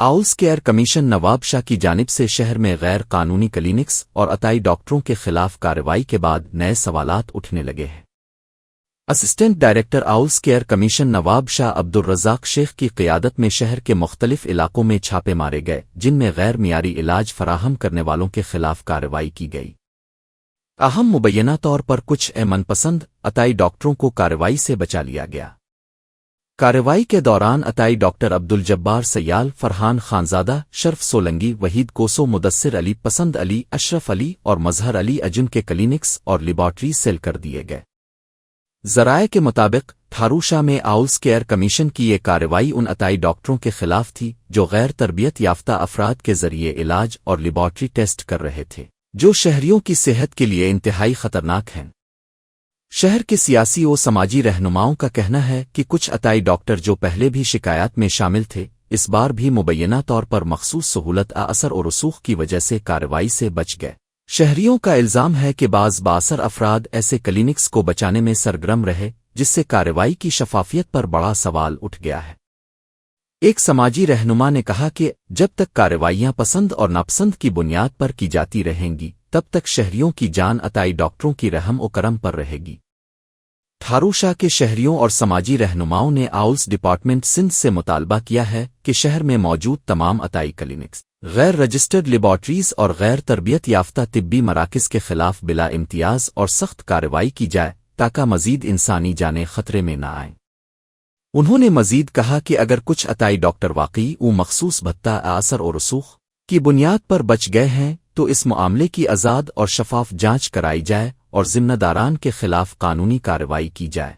آؤلز care commission نواب شاہ کی جانب سے شہر میں غیر قانونی کلینکس اور عطائی ڈاکٹروں کے خلاف کارروائی کے بعد نئے سوالات اٹھنے لگے ہیں۔ اسسٹنٹ ڈائریکٹر آؤلز کیئر کمیشن نواب شاہ عبدالرزاق شیخ کی قیادت میں شہر کے مختلف علاقوں میں چھاپے مارے گئے، جن میں غیر معیاری علاج فراہم کرنے والوں کے خلاف کارروائی کی گئی۔ اہم مبینہ طور پر کچھ من پسند عطائی ڈاکٹروں کو کارروائی سے بچا لیا گیا۔ کارروائی کے دوران عطائی ڈاکٹر عبدالجبار سیال، فرحان خانزادہ، شرف سولنگی، وحید کوسو، مدثر علی، پسند علی، اشرف علی اور مظہر علی اجن کے کلینکس اور لیبارٹری سیل کر دیے گئے۔ ذرائع کے مطابق تھاروشا میں آؤلز کیئر کمیشن کی یہ کارروائی ان عطائی ڈاکٹروں کے خلاف تھی جو غیر تربیت یافتہ افراد کے ذریعے علاج اور لیبارٹری ٹیسٹ کر رہے تھے، جو شہریوں کی صحت کے لیے انتہائی خطرناک ہیں۔ شہر کے سیاسی و سماجی رہنماؤں کا کہنا ہے کہ کچھ عطائی ڈاکٹر جو پہلے بھی شکایات میں شامل تھے، اس بار بھی مبینہ طور پر مخصوص سہولت اثر و رسوخ کی وجہ سے کارروائی سے بچ گئے۔ شہریوں کا الزام ہے کہ بعض بااثر افراد ایسے کلینکس کو بچانے میں سرگرم رہے، جس سے کارروائی کی شفافیت پر بڑا سوال اٹھ گیا ہے۔ ایک سماجی رہنما نے کہا کہ جب تک کارروائیاں پسند اور ناپسند کی بنیاد پر کی جاتی رہیں گی، تب تک شہریوں کی جان عطائی ڈاکٹروں کی رحم و کرم پر رہے گی۔ تھاروشا کے شہریوں اور سماجی رہنماؤں نے آؤلز ڈپارٹمنٹ سندھ سے مطالبہ کیا ہے کہ شہر میں موجود تمام عطائی کلینکس، غیر رجسٹرڈ لیبارٹریز اور غیر تربیت یافتہ طبی مراکز کے خلاف بلا امتیاز اور سخت کارروائی کی جائے تاکہ مزید انسانی جانیں خطرے میں نہ آئیں۔ انہوں نے مزید کہا کہ اگر کچھ عطائی ڈاکٹر واقعی مخصوص بھتہ اثر و رسوخ کی بنیاد پر بچ گئے ہیں تو اس معاملے کی آزاد اور شفاف جانچ کرائی جائے اور ذمہ داران کے خلاف قانونی کارروائی کی جائے۔